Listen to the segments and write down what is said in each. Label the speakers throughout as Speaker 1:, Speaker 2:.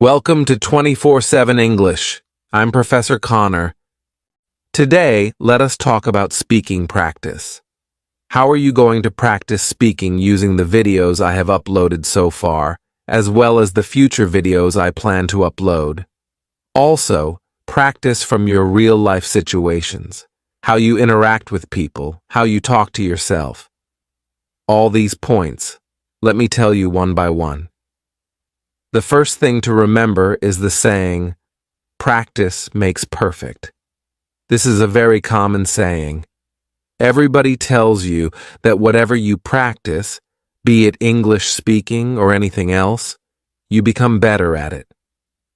Speaker 1: Welcome to 24/7 English. I'm Professor Connor. Today, let us talk about speaking practice. How are you going to practice speaking using the videos I have uploaded so far, as well as the future videos I plan to upload? Also, practice from your real-life situations, how you interact with people, how you talk to yourself. All these points, let me tell you one by one. The first thing to remember is the saying, practice makes perfect. This is a very common saying. Everybody tells you that whatever you practice, be it English speaking or anything else, you become better at it.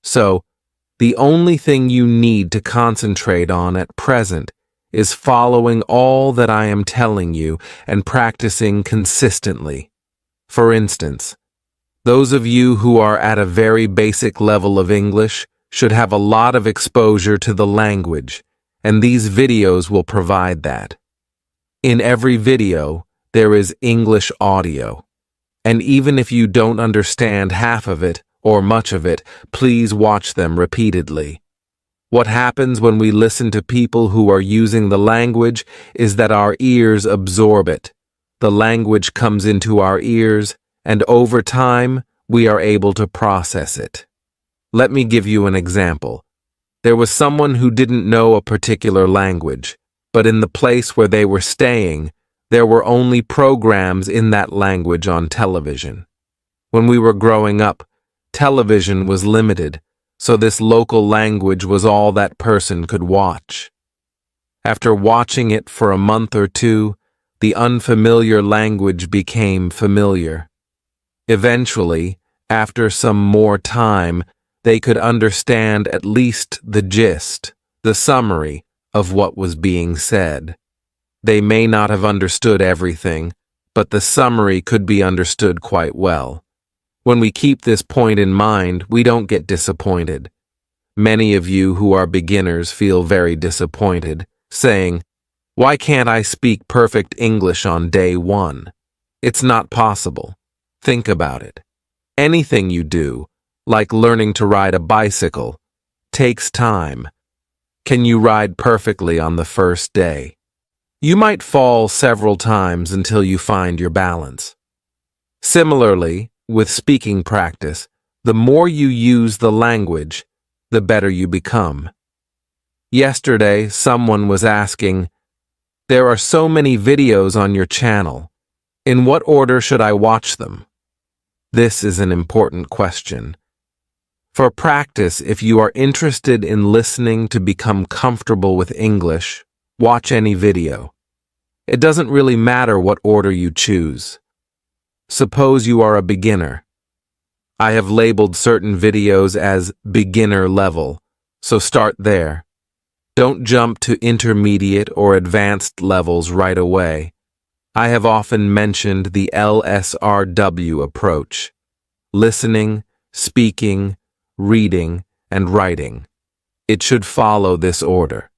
Speaker 1: So, the only thing you need to concentrate on at present is following all that I am telling you and practicing consistently. For instance, those of you who are at a very basic level of English should have a lot of exposure to the language, and these videos will provide that. In every video, there is English audio, and even if you don't understand half of it or much of it, please watch them repeatedly. What happens when we listen to people who are using the language is that our ears absorb it. The language comes into our ears, and over time, we are able to process it. Let me give you an example. There was someone who didn't know a particular language, but in the place where they were staying, there were only programs in that language on television. When we were growing up, television was limited, so this local language was all that person could watch. After watching it for a month or two, the unfamiliar language became familiar. Eventually, after some more time, they could understand at least the gist, the summary of what was being said. They may not have understood everything, but the summary could be understood quite well. When we keep this point in mind, we don't get disappointed. Many of you who are beginners feel very disappointed, saying, "Why can't I speak perfect English on day one?" It's not possible. Think about it. Anything you do, like learning to ride a bicycle, takes time. Can you ride perfectly on the first day? You might fall several times until you find your balance. Similarly, with speaking practice, the more you use the language, the better you become. Yesterday, someone was asking, "There are so many videos on your channel. In what order should I watch them?" This is an important question. For practice, if you are interested in listening to become comfortable with English, watch any video. It doesn't really matter what order you choose. Suppose you are a beginner. I have labeled certain videos as beginner level, so start there. Don't jump to intermediate or advanced levels right away. I have often mentioned the LSRW approach: listening, speaking, reading, and writing. It should follow this order.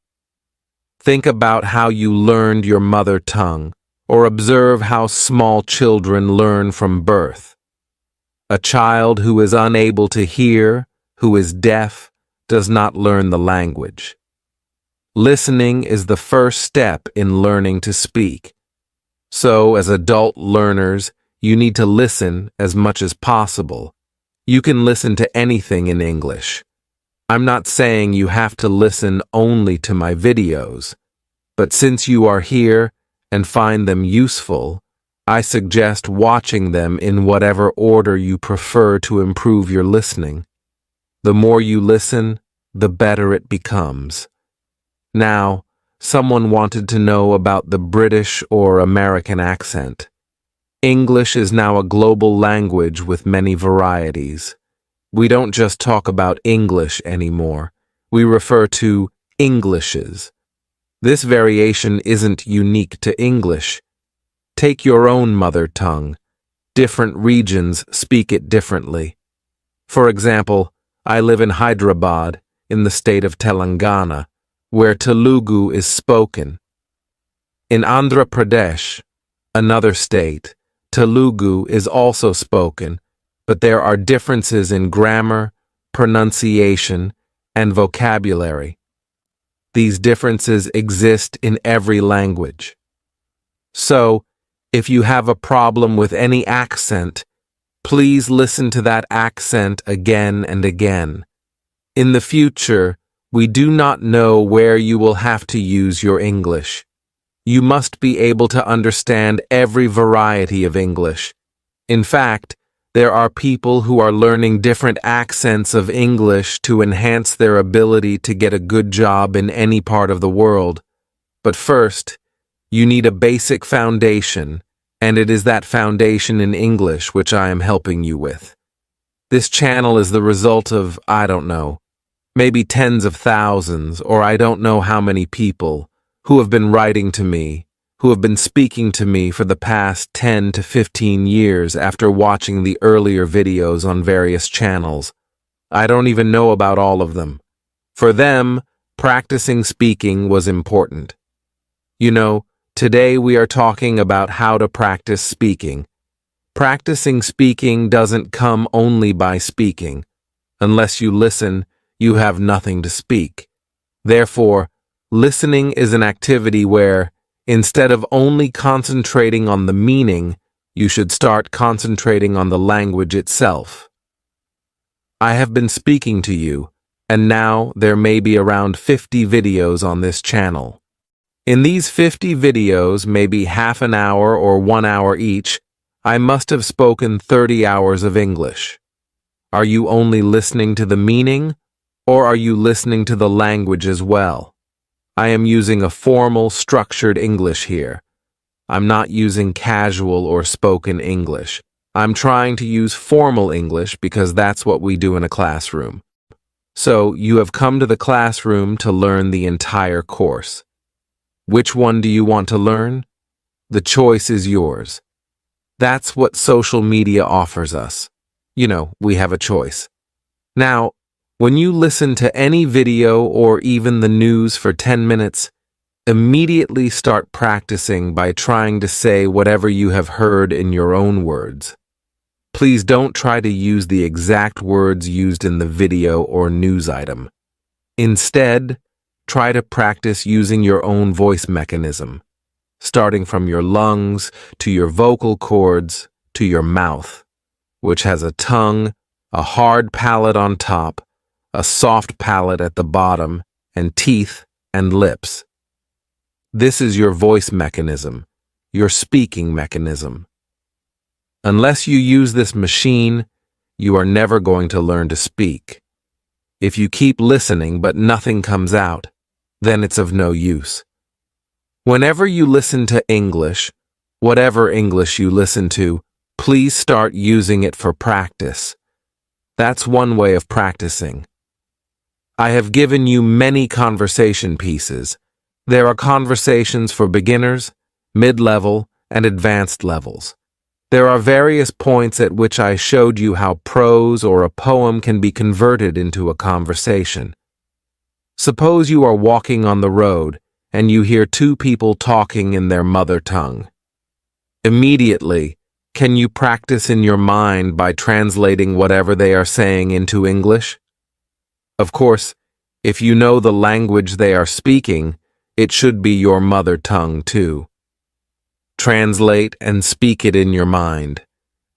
Speaker 1: Think about how you learned your mother tongue, or observe how small children learn from birth. A child who is unable to hear, who is deaf, does not learn the language. Listening is the first step in learning to speak. So, as adult learners, you need to listen as much as possible. You can listen to anything in English. I'm not saying you have to listen only to my videos, but since you are here and find them useful, I suggest watching them in whatever order you prefer to improve your listening. The more you listen, the better it becomes. Now, someone wanted to know about the British or American accent. English is now a global language with many varieties. We don't just talk about English anymore. We refer to Englishes. This variation isn't unique to English. Take your own mother tongue. Different regions speak it differently. For example, I live in Hyderabad, in the state of Telangana, where Telugu is spoken. In Andhra Pradesh, another state, Telugu is also spoken, but there are differences in grammar, pronunciation, and vocabulary. These differences exist in every language. So, if you have a problem with any accent, please listen to that accent again and again. In the future, we do not know where you will have to use your English. You must be able to understand every variety of English. In fact, there are people who are learning different accents of English to enhance their ability to get a good job in any part of the world. But first, you need a basic foundation, and it is that foundation in English which I am helping you with. This channel is the result of, I don't know, maybe tens of thousands, or I don't know how many people, who have been writing to me, who have been speaking to me for the past 10 to 15 years after watching the earlier videos on various channels. I don't even know about all of them. For them, practicing speaking was important. You know, today we are talking about how to practice speaking. Practicing speaking doesn't come only by speaking. Unless you listen, you have nothing to speak. Therefore, listening is an activity where, instead of only concentrating on the meaning, you should start concentrating on the language itself. I have been speaking to you, and now there may be around 50 videos on this channel. In these 50 videos, maybe half an hour or 1 hour each, I must have spoken 30 hours of English. Are you only listening to the meaning, or are you listening to the language as well? I am using a formal, structured English here. I'm not using casual or spoken English. I'm trying to use formal English because that's what we do in a classroom. So, you have come to the classroom to learn the entire course. Which one do you want to learn? The choice is yours. That's what social media offers us. You know, we have a choice. Now, when you listen to any video or even the news for 10 minutes, immediately start practicing by trying to say whatever you have heard in your own words. Please don't try to use the exact words used in the video or news item. Instead, try to practice using your own voice mechanism, starting from your lungs to your vocal cords to your mouth, which has a tongue, a hard palate on top, a soft palate at the bottom, and teeth and lips. This is your voice mechanism, your speaking mechanism. Unless you use this machine, you are never going to learn to speak. If you keep listening but nothing comes out, then it's of no use. Whenever you listen to English, whatever English you listen to, please start using it for practice. That's one way of practicing. I have given you many conversation pieces. There are conversations for beginners, mid-level, and advanced levels. There are various points at which I showed you how prose or a poem can be converted into a conversation. Suppose you are walking on the road and you hear two people talking in their mother tongue. Immediately, can you practice in your mind by translating whatever they are saying into English? Of course, if you know the language they are speaking, it should be your mother tongue too. Translate and speak it in your mind.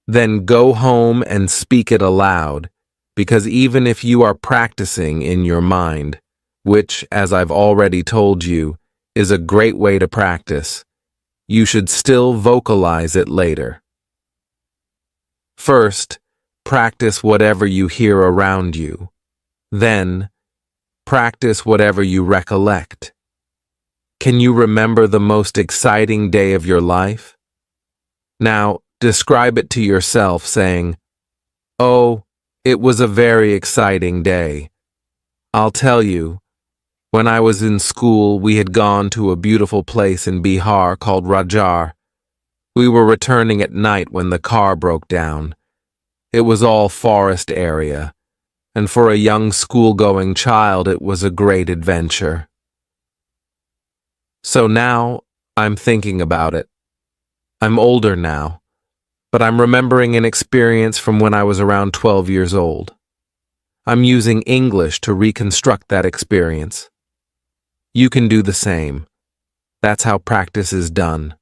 Speaker 1: Then go home and speak it aloud, because even if you are practicing in your mind, which, as I've already told you, is a great way to practice, you should still vocalize it later. First, practice whatever you hear around you. Then, practice whatever you recollect. Can you remember the most exciting day of your life? Now, describe it to yourself saying, "Oh, it was a very exciting day. I'll tell you, when I was in school, we had gone to a beautiful place in Bihar called Rajar. We were returning at night when the car broke down. It was all forest area, and for a young school-going child, it was a great adventure. So now, I'm thinking about it. I'm older now, but I'm remembering an experience from when I was around 12 years old. I'm using English to reconstruct that experience. You can do the same. That's how practice is done.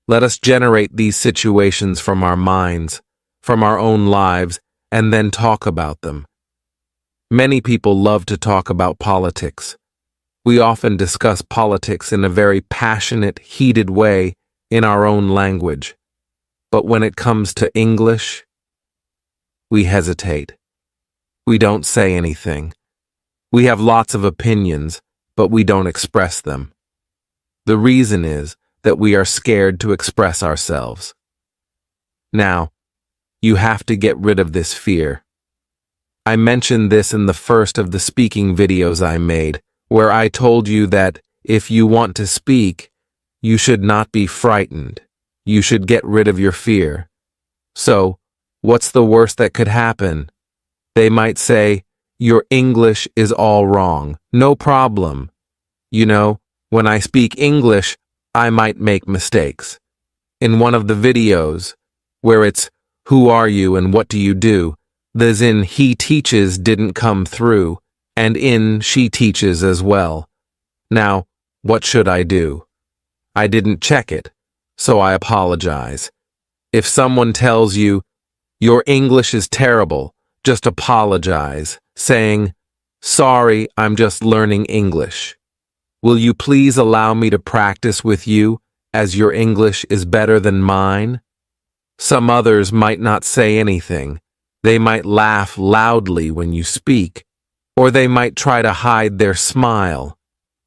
Speaker 1: Let us generate these situations from our minds, from our own lives, and then talk about them. Many people love to talk about politics. We often discuss politics in a very passionate, heated way in our own language. But when it comes to English, we hesitate. We don't say anything. We have lots of opinions, but we don't express them. The reason is that we are scared to express ourselves. Now, you have to get rid of this fear. I mentioned this in the first of the speaking videos I made, where I told you that if you want to speak, you should not be frightened. You should get rid of your fear. So, what's the worst that could happen? They might say, "Your English is all wrong." No problem. You know, when I speak English, I might make mistakes. In one of the videos, where it's, "Who are you and what do you do?" the "in he teaches" didn't come through, and in she teaches as well. Now, what should I do? I didn't check it, so I apologize. If someone tells you, "Your English is terrible," just apologize, saying, "Sorry, I'm just learning English. Will you please allow me to practice with you, as your English is better than mine?" Some others might not say anything. They might laugh loudly when you speak, or they might try to hide their smile.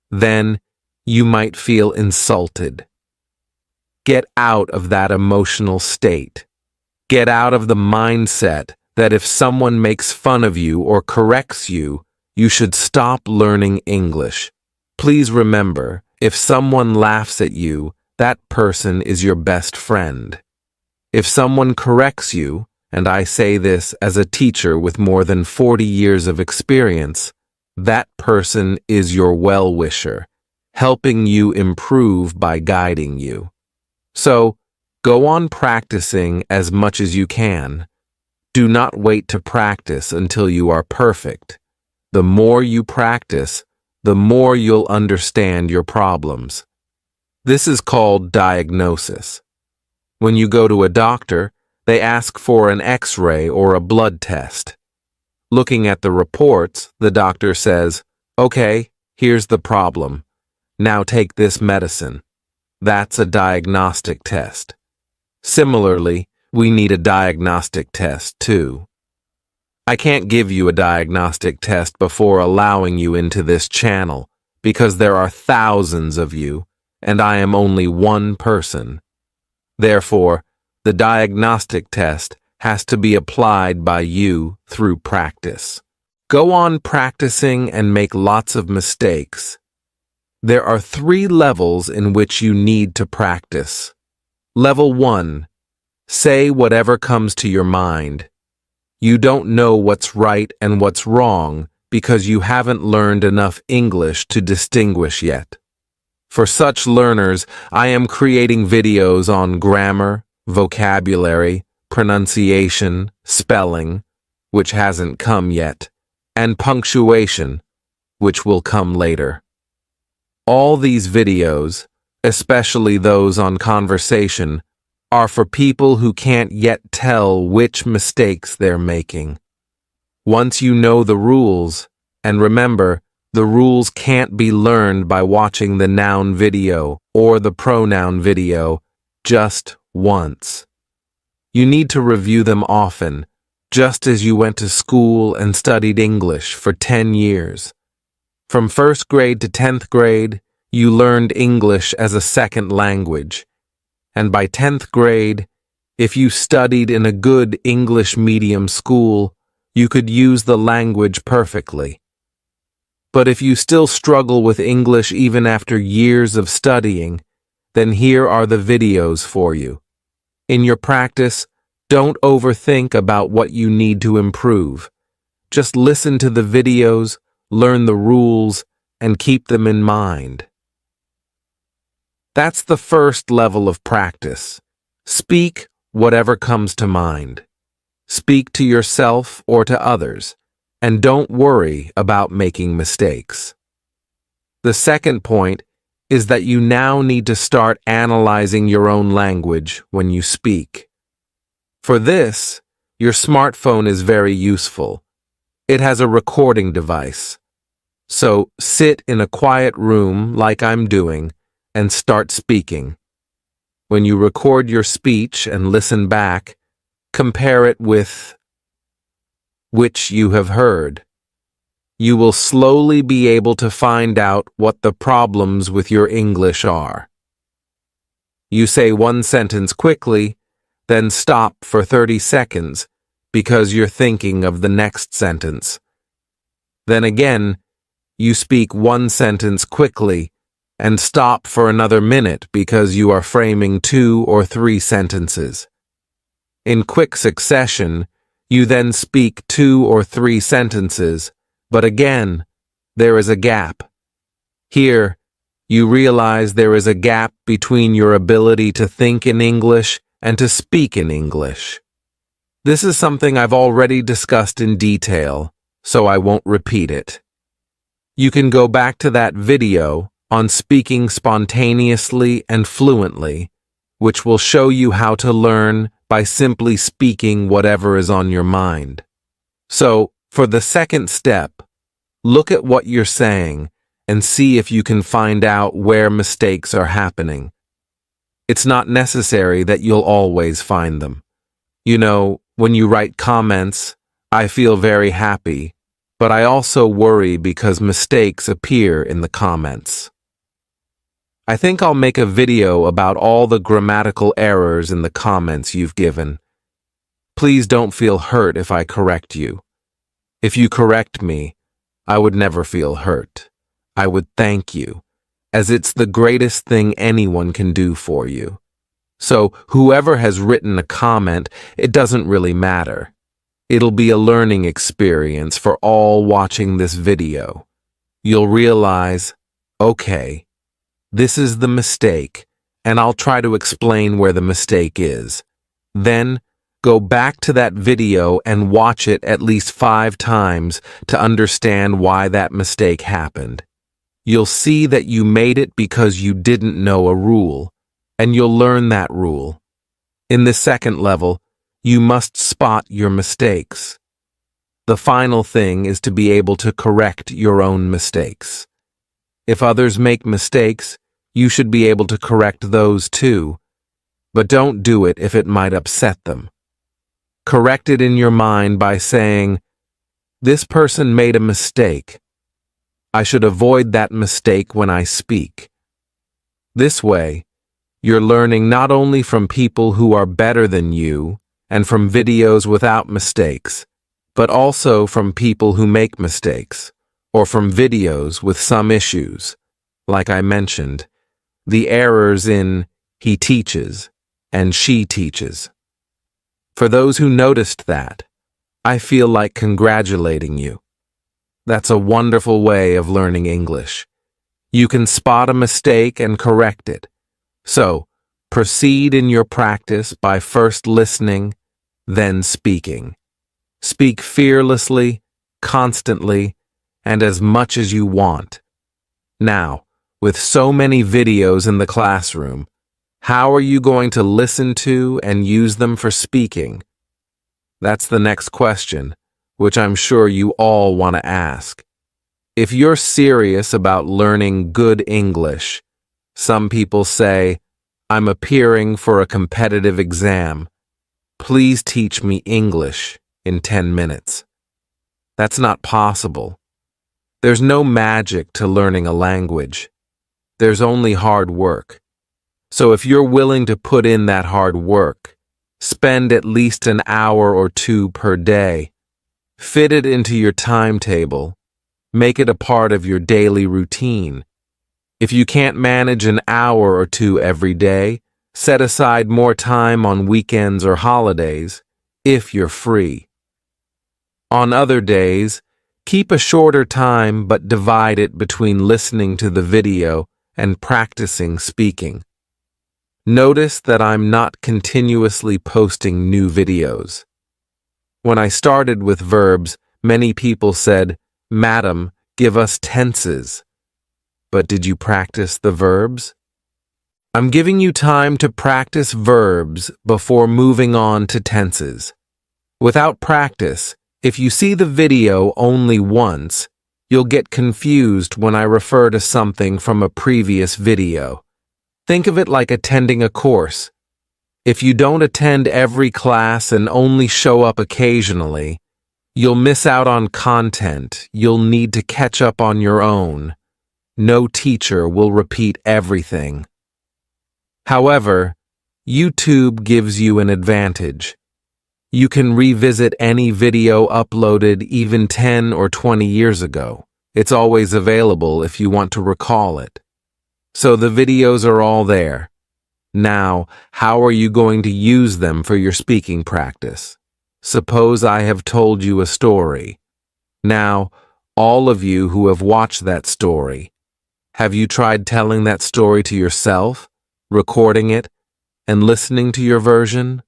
Speaker 1: Then you might feel insulted. Get out of that emotional state. Get out of the mindset that if someone makes fun of you or corrects you, you should stop learning English. Please remember, if someone laughs at you, that person is your best friend. If someone corrects you, and I say this as a teacher with more than 40 years of experience, that person is your well-wisher, helping you improve by guiding you. So, go on practicing as much as you can. Do not wait to practice until you are perfect. The more you practice, the more you'll understand your problems. This is called diagnosis. When you go to a doctor, they ask for an X-ray or a blood test. Looking at the reports, the doctor says, "Okay, here's the problem. Now take this medicine." That's a diagnostic test. Similarly, we need a diagnostic test too. I can't give you a diagnostic test before allowing you into this channel because there are thousands of you, and I am only one person. Therefore, the diagnostic test has to be applied by you through practice. Go on practicing and make lots of mistakes. There are 3 levels in which you need to practice. Level 1. Say whatever comes to your mind. You don't know what's right and what's wrong because you haven't learned enough English to distinguish yet. For such learners, I am creating videos on grammar, vocabulary, pronunciation, spelling, which hasn't come yet, and punctuation, which will come later. All these videos, especially those on conversation, are for people who can't yet tell which mistakes they're making. Once you know the rules, and remember, the rules can't be learned by watching the noun video or the pronoun video just once. You need to review them often, just as you went to school and studied English for 10 years. From 1st grade to 10th grade, you learned English as a second language. And by 10th grade, if you studied in a good English medium school, you could use the language perfectly. But if you still struggle with English even after years of studying, then here are the videos for you. In your practice, don't overthink about what you need to improve. Just listen to the videos, learn the rules, and keep them in mind. That's the first level of practice. Speak whatever comes to mind. Speak to yourself or to others. and don't worry about making mistakes. The second point is that you now need to start analyzing your own language when you speak. For this, your smartphone is very useful. It has a recording device. So sit in a quiet room like I'm doing and start speaking. When you record your speech and listen back, compare it with which you have heard. You will slowly be able to find out what the problems with your English are. You say one sentence quickly, then stop for 30 seconds because you're thinking of the next sentence. Then again, you speak one sentence quickly and stop for another minute because you are framing 2 or 3 sentences. In quick succession, you then speak 2 or 3 sentences, but again, there is a gap. Here, you realize there is a gap between your ability to think in English and to speak in English. This is something I've already discussed in detail, so I won't repeat it. You can go back to that video on speaking spontaneously and fluently, which will show you how to learn by simply speaking whatever is on your mind. So, for the second step, look at what you're saying and see if you can find out where mistakes are happening. It's not necessary that you'll always find them. You know, when you write comments, I feel very happy, but I also worry because mistakes appear in the comments. I think I'll make a video about all the grammatical errors in the comments you've given. Please don't feel hurt if I correct you. If you correct me, I would never feel hurt. I would thank you, as it's the greatest thing anyone can do for you. So whoever has written a comment, it doesn't really matter. It'll be a learning experience for all watching this video. You'll realize, okay, this is the mistake, and I'll try to explain where the mistake is. Then, go back to that video and watch it at least 5 times to understand why that mistake happened. You'll see that you made it because you didn't know a rule, and you'll learn that rule. In the second level, you must spot your mistakes. The final thing is to be able to correct your own mistakes. If others make mistakes, you should be able to correct those too, but don't do it if it might upset them. Correct it in your mind by saying, "This person made a mistake. I should avoid that mistake when I speak." This way, you're learning not only from people who are better than you and from videos without mistakes, but also from people who make mistakes, or from videos with some issues, like I mentioned, the errors in "he teaches" and "she teaches." For those who noticed that, I feel like congratulating you. That's a wonderful way of learning English. You can spot a mistake and correct it. So, proceed in your practice by first listening, then speaking. Speak fearlessly, constantly, and as much as you want. Now, with so many videos in the classroom, how are you going to listen to and use them for speaking? That's the next question, which I'm sure you all want to ask. If you're serious about learning good English, some people say, "I'm appearing for a competitive exam. Please teach me English in 10 minutes." That's not possible. There's no magic to learning a language. There's only hard work. So if you're willing to put in that hard work, spend at least an hour or 2 per day, fit it into your timetable, make it a part of your daily routine. If you can't manage an hour or 2 every day, set aside more time on weekends or holidays, if you're free. On other days, keep a shorter time but divide it between listening to the video and practicing speaking. Notice that I'm not continuously posting new videos. When I started with verbs, Many people said, "Madam, give us tenses." But did you practice the verbs? I'm giving you time to practice verbs before moving on to tenses. Without practice, if you see the video only once, you'll get confused when I refer to something from a previous video. Think of it like attending a course. If you don't attend every class and only show up occasionally, you'll miss out on content you'll need to catch up on your own. No teacher will repeat everything. However, YouTube gives you an advantage. You can revisit any video uploaded even 10 or 20 years ago. It's always available if you want to recall it. So the videos are all there. Now, how are you going to use them for your speaking practice? Suppose I have told you a story. Now, all of you who have watched that story, have you tried telling that story to yourself, recording it, and listening to your version?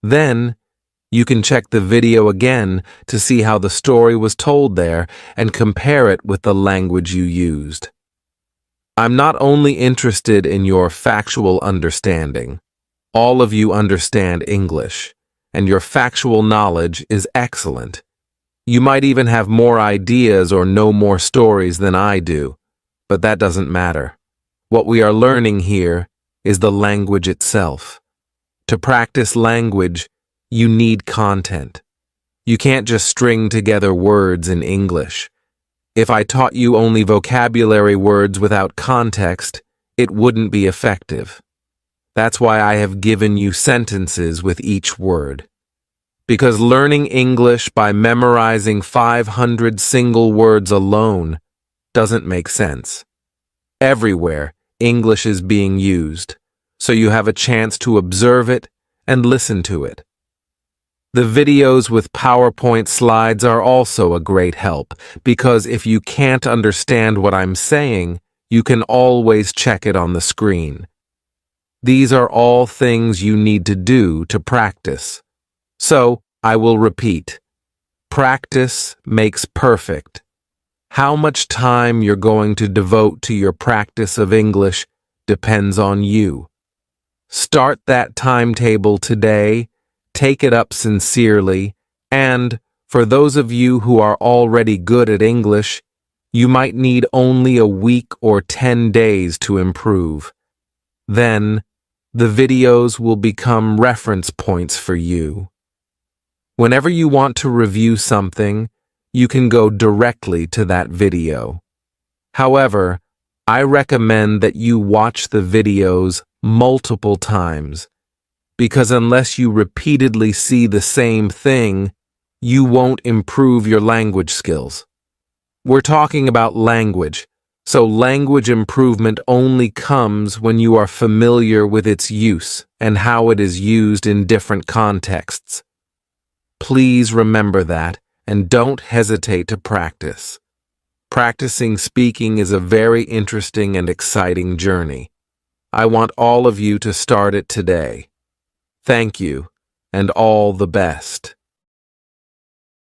Speaker 1: Then, you can check the video again to see how the story was told there and compare it with the language you used. I'm not only interested in your factual understanding. All of you understand English, and your factual knowledge is excellent. You might even have more ideas or know more stories than I do, but that doesn't matter. What we are learning here is the language itself. To practice language, you need content. You can't just string together words in English. If I taught you only vocabulary words without context, it wouldn't be effective. That's why I have given you sentences with each word. Because learning English by memorizing 500 single words alone doesn't make sense. Everywhere, English is being used, so you have a chance to observe it and listen to it. The videos with PowerPoint slides are also a great help, because if you can't understand what I'm saying, you can always check it on the screen. These are all things you need to do to practice. So, I will repeat. Practice makes perfect. How much time you're going to devote to your practice of English depends on you. Start that timetable today, take it up sincerely, and, for those of you who are already good at English, you might need only a week or 10 days to improve. Then, the videos will become reference points for you. Whenever you want to review something, you can go directly to that video. However, I recommend that you watch the videos multiple times, because unless you repeatedly see the same thing, you won't improve your language skills. We're talking about language, so language improvement only comes when you are familiar with its use and how it is used in different contexts. Please remember that, and don't hesitate to practice. Practicing speaking is a very interesting and exciting journey. I want all of you to start it today. Thank you, and all the best.